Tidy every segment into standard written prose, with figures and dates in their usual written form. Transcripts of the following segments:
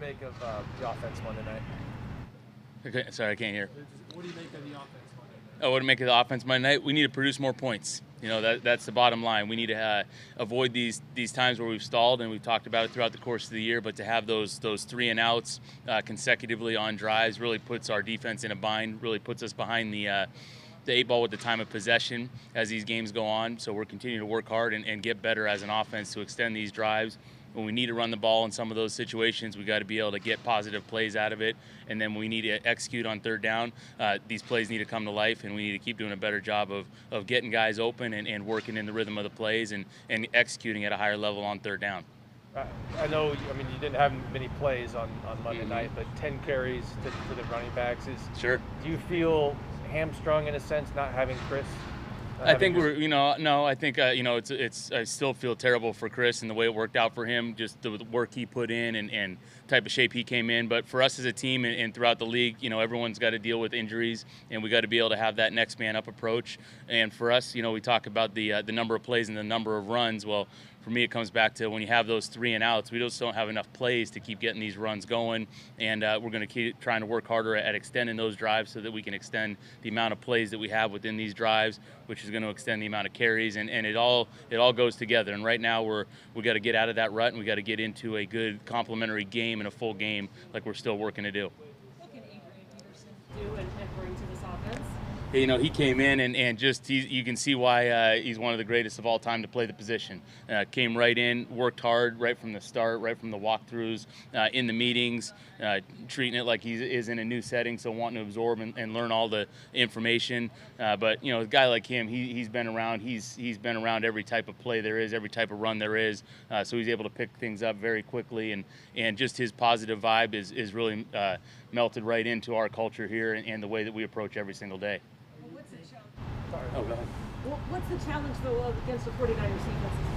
make of the offense Monday night? Okay, sorry, I can't hear. What do you make of the offense Monday night? Oh, what do you make of the offense Monday night? We need to produce more points. That's the bottom line. We need to avoid these times where we've stalled, and we've talked about it throughout the course of the year. But to have those 3 and outs consecutively on drives really puts our defense in a bind. Really puts us behind the 8 ball with the time of possession as these games go on. So we're continuing to work hard and get better as an offense to extend these drives. When we need to run the ball in some of those situations, we got to be able to get positive plays out of it. And then when we need to execute on third down, these plays need to come to life, and we need to keep doing a better job of getting guys open and working in the rhythm of the plays and executing at a higher level on third down. I know, you didn't have many plays on Monday night, but 10 carries to the running backs is. Sure. Do you feel hamstrung in a sense not having Chris? I think I think I still feel terrible for Chris and the way it worked out for him, just the work he put in and type of shape he came in. But for us as a team and throughout the league, everyone's got to deal with injuries, and we got to be able to have that next man up approach. And for us, we talk about the number of plays and the number of runs. Well, for me, it comes back to when you have those 3 and outs, we just don't have enough plays to keep getting these runs going. And we're going to keep trying to work harder at extending those drives so that we can extend the amount of plays that we have within these drives, which is going to extend the amount of carries. And it all goes together. And right now we got to get out of that rut, and we got to get into a good complementary game and a full game like we're still working to do. What can Adrian Peterson do and bring to this offense? He came in and just you can see why he's one of the greatest of all time to play the position. Came right in, worked hard right from the start, right from the walkthroughs, in the meetings, treating it like he is in a new setting, so wanting to absorb and learn all the information. But a guy like him, he's been around. He's been around every type of play there is, every type of run there is. So he's able to pick things up very quickly, and just his positive vibe is really melted right into our culture here and the way that we approach every single day. What's the challenge? Oh, go ahead. What's the challenge, though, against the 49ers defenses?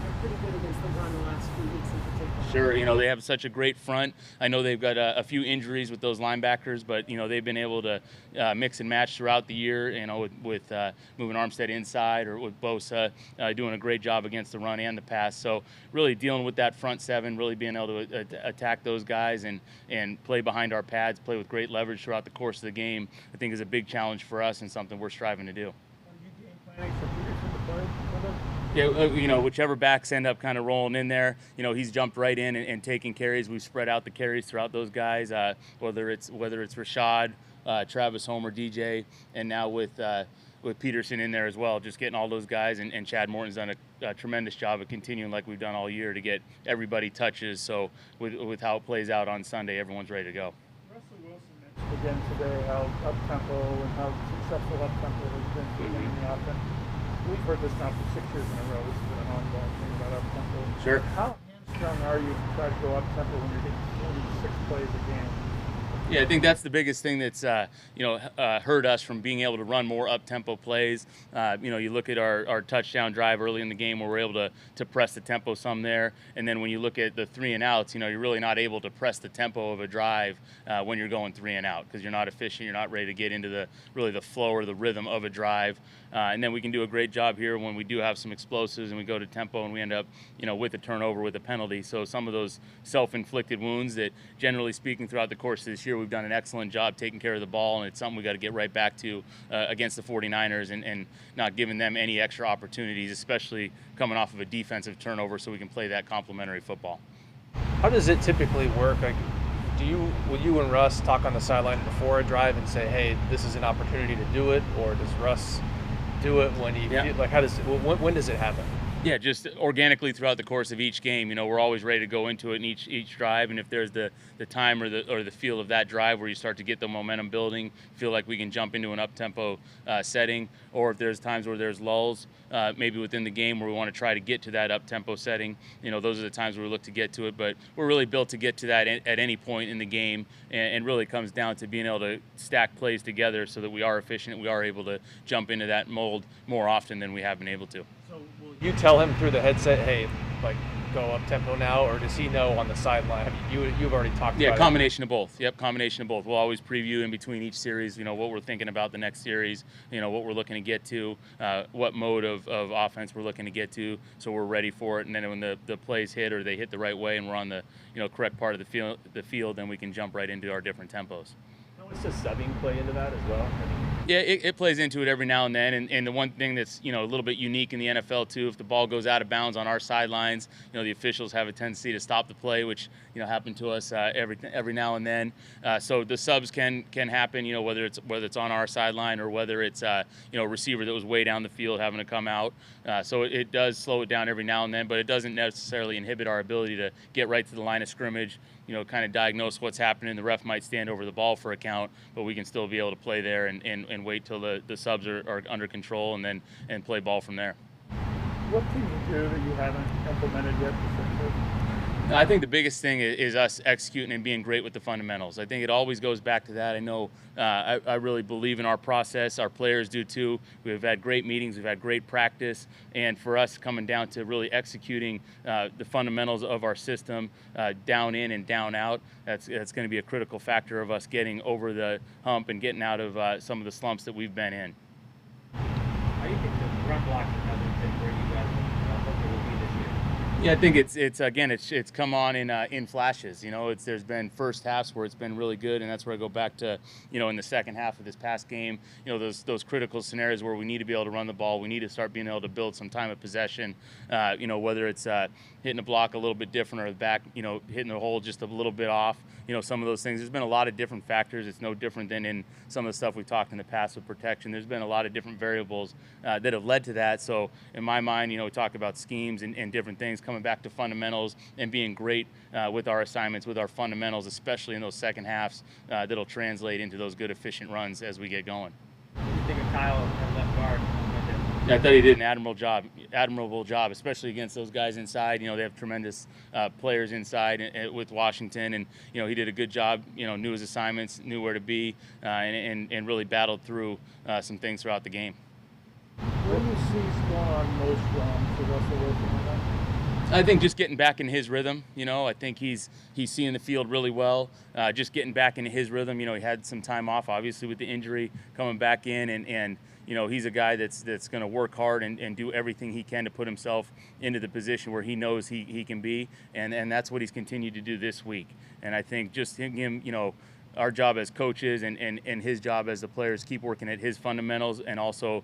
They're pretty good against the run the last few weeks in particular. Sure, they have such a great front. I know they've got a few injuries with those linebackers, but, they've been able to mix and match throughout the year, with moving Armstead inside or with Bosa doing a great job against the run and the pass. So really dealing with that front seven, really being able to attack those guys and play behind our pads, play with great leverage throughout the course of the game, I think is a big challenge for us and something we're striving to do. Are you game planning for Peterson to play with them? Yeah, whichever backs end up kind of rolling in there, he's jumped right in and taking carries. We've spread out the carries throughout those guys, whether it's Rashad, Travis Homer, DJ, and now with Peterson in there as well, just getting all those guys. And Chad Morton's done a tremendous job of continuing like we've done all year to get everybody touches. So with how it plays out on Sunday, everyone's ready to go. Russell Wilson mentioned again today how up-tempo and how successful up-tempo has been for him in the offense. We've heard this now for 6 years in a row. This has been an ongoing thing about up-tempo. Sure. How hamstrung are you to try to go up-tempo when you're getting 46 plays a game? Yeah, I think that's the biggest thing that's hurt us from being able to run more up-tempo plays. You look at our touchdown drive early in the game where we're able to press the tempo some there, and then when you look at the 3 and outs, you're really not able to press the tempo of a drive when you're going 3 and out because you're not efficient, you're not ready to get into the flow or the rhythm of a drive. And then we can do a great job here when we do have some explosives and we go to tempo and we end up, with a turnover, with a penalty. So some of those self-inflicted wounds that, generally speaking, throughout the course of this year, we've done an excellent job taking care of the ball, and it's something we got to get right back to against the 49ers and not giving them any extra opportunities, especially coming off of a defensive turnover, so we can play that complementary football. How does it typically work? Like, will you and Russ talk on the sideline before a drive and say, hey, this is an opportunity to do it, or does Russ do it when he like when does it happen? Yeah, just organically throughout the course of each game. We're always ready to go into it in each drive, and if there's the time or the feel of that drive where you start to get the momentum building, feel like we can jump into an up-tempo setting, or if there's times where there's lulls, maybe within the game where we want to try to get to that up-tempo setting, those are the times where we look to get to it. But we're really built to get to that at any point in the game, and really comes down to being able to stack plays together so that we are efficient, we are able to jump into that mold more often than we have been able to. So will you tell him through the headset, hey, like go up tempo now, or does he know on the sideline? You've already talked Yeah, about combination of both. Yep, combination of both. We'll always preview in between each series, what we're thinking about the next series, what we're looking to get to, what mode of offense we're looking to get to, so we're ready for it. And then when the plays hit or they hit the right way and we're on the correct part of the field, then we can jump right into our different tempos. How much does subbing play into that as well? Yeah, it plays into it every now and then, and the one thing that's a little bit unique in the NFL too, if the ball goes out of bounds on our sidelines, the officials have a tendency to stop the play, which happen to us every now and then. So the subs can happen, whether it's on our sideline or whether it's a receiver that was way down the field having to come out. So it does slow it down every now and then, but it doesn't necessarily inhibit our ability to get right to the line of scrimmage. Kind of diagnose what's happening. The ref might stand over the ball for a count, but we can still be able to play there and wait till the subs are under control and play ball from there. What can you do that you haven't implemented yet defensively? I think the biggest thing is us executing and being great with the fundamentals. I think it always goes back to that. I know I really believe in our process. Our players do too. We've had great meetings. We've had great practice. And for us, coming down to really executing the fundamentals of our system, down in and down out, that's going to be a critical factor of us getting over the hump and getting out of some of the slumps that we've been in. How do you think the run blocking hasn't been where you guys hope it will be this year? Yeah, I think it's come on in flashes. There's been first halves where it's been really good, and that's where I go back to, in the second half of this past game, those critical scenarios where we need to be able to run the ball, we need to start being able to build some time of possession. Whether it's hitting a block a little bit different or the back, hitting the hole just a little bit off. Some of those things. There's been a lot of different factors. It's no different than in some of the stuff we've talked in the past with protection. There's been a lot of different variables that have led to that. So in my mind, we talk about schemes and different things, coming back to fundamentals and being great with our assignments, with our fundamentals, especially in those second halves, that'll translate into those good, efficient runs as we get going. What do you think of Kyle at left guard? I thought he did an admirable job, especially against those guys inside. They have tremendous players inside with Washington, and he did a good job. Knew his assignments, knew where to be, and really battled through some things throughout the game. Where do you see going on most wrong for Russell Wilson right now? I think just getting back in his rhythm. I think he's seeing the field really well. Just getting back into his rhythm. He had some time off, obviously, with the injury, coming back in, and he's a guy that's going to work hard and do everything he can to put himself into the position where he knows he can be, and that's what he's continued to do this week. And I think just him, our job as coaches and his job as the players, keep working at his fundamentals and also,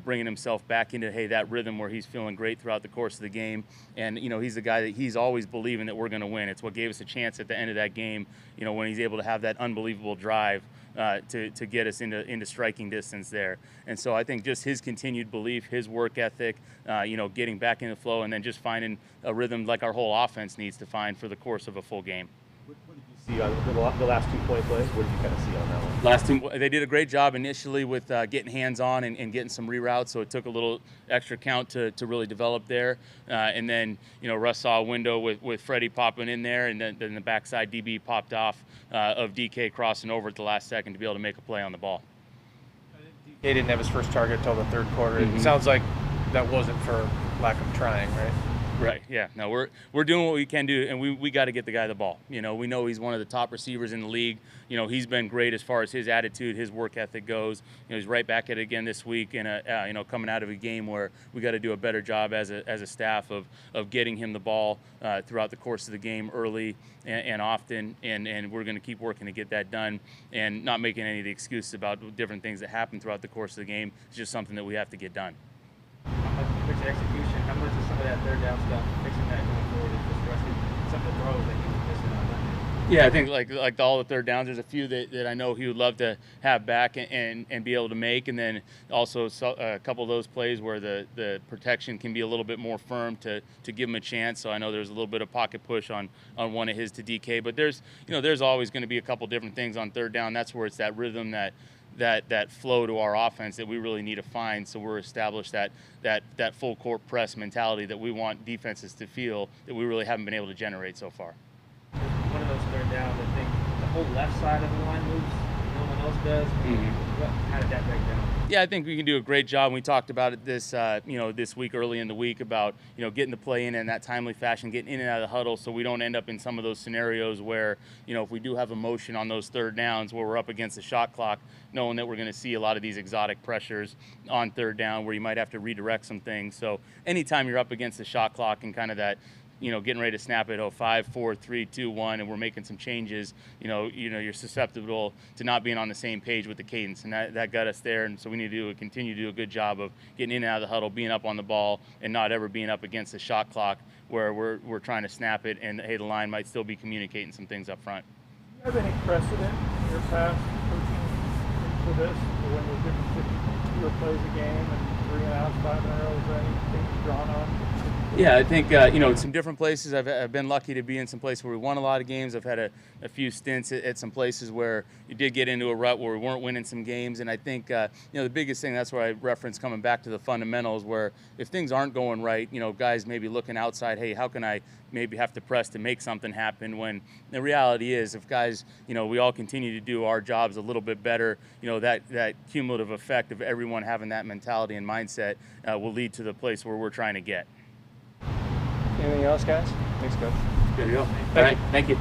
bringing himself back into, that rhythm where he's feeling great throughout the course of the game. And, he's the guy that he's always believing that we're going to win. It's what gave us a chance at the end of that game, when he's able to have that unbelievable drive to get us into striking distance there. And so I think just his continued belief, his work ethic, getting back in the flow, and then just finding a rhythm like our whole offense needs to find for the course of a full game. What did you see on the last 2-point plays? What did you kind of see on that one? Last two, they did a great job initially with getting hands-on and getting some reroutes, so it took a little extra count to really develop there. And then, Russ saw a window with Freddie popping in there, and then the backside DB popped off of DK crossing over at the last second to be able to make a play on the ball. DK didn't have his first target until the third quarter. Mm-hmm. It sounds like that wasn't for lack of trying, right? Right. Yeah. No, we're doing what we can do, and we got to get the guy the ball. We know he's one of the top receivers in the league. He's been great as far as his attitude, his work ethic goes. He's right back at it again this week, and coming out of a game where we got to do a better job as a staff of getting him the ball throughout the course of the game, early and often, and we're going to keep working to get that done, and not making any of the excuses about different things that happen throughout the course of the game. It's just something that we have to get done. Fix execution. How much is some of that third down stuff, fixing that going forward, is just resting some of the throws that he was missing on that? Yeah, I think like all the third downs, there's a few that I know he would love to have back and be able to make, and then also a couple of those plays where the protection can be a little bit more firm to give him a chance. So I know there's a little bit of pocket push on one of his to DK, but there's always going to be a couple different things on third down. That's where it's that rhythm, that flow to our offense that we really need to find, so we're established that full court press mentality that we want defenses to feel that we really haven't been able to generate so far. One of those third downs, I think the whole left side of the line moves no one else does? How did that break down? Yeah, I think we can do a great job. We talked about it this week, early in the week, about getting the play in that timely fashion, getting in and out of the huddle, so we don't end up in some of those scenarios where if we do have a motion on those third downs where we're up against the shot clock, knowing that we're going to see a lot of these exotic pressures on third down where you might have to redirect some things. So anytime you're up against the shot clock and kind of that getting ready to snap it, 5, 4, 3, 2, 1, and we're making some changes, you're susceptible to not being on the same page with the cadence, and that got us there. And so we need to continue to do a good job of getting in and out of the huddle, being up on the ball, and not ever being up against the shot clock where we're trying to snap it, and hey, the line might still be communicating some things up front. Do you have any precedent in your past coaching for this, or when you're doing 50 plays a game and 3 and outs, 5 in a row? Is there anything drawn on? Yeah, I think, some different places. I've been lucky to be in some places where we won a lot of games. I've had a few stints at some places where you did get into a rut where we weren't winning some games. And I think, the biggest thing, that's where I reference coming back to the fundamentals, where if things aren't going right, guys maybe looking outside, hey, how can I maybe have to press to make something happen, when the reality is if guys, we all continue to do our jobs a little bit better, that cumulative effect of everyone having that mentality and mindset will lead to the place where we're trying to get. Anything else, guys? Thanks, Coach. Good to go. All right, thank you.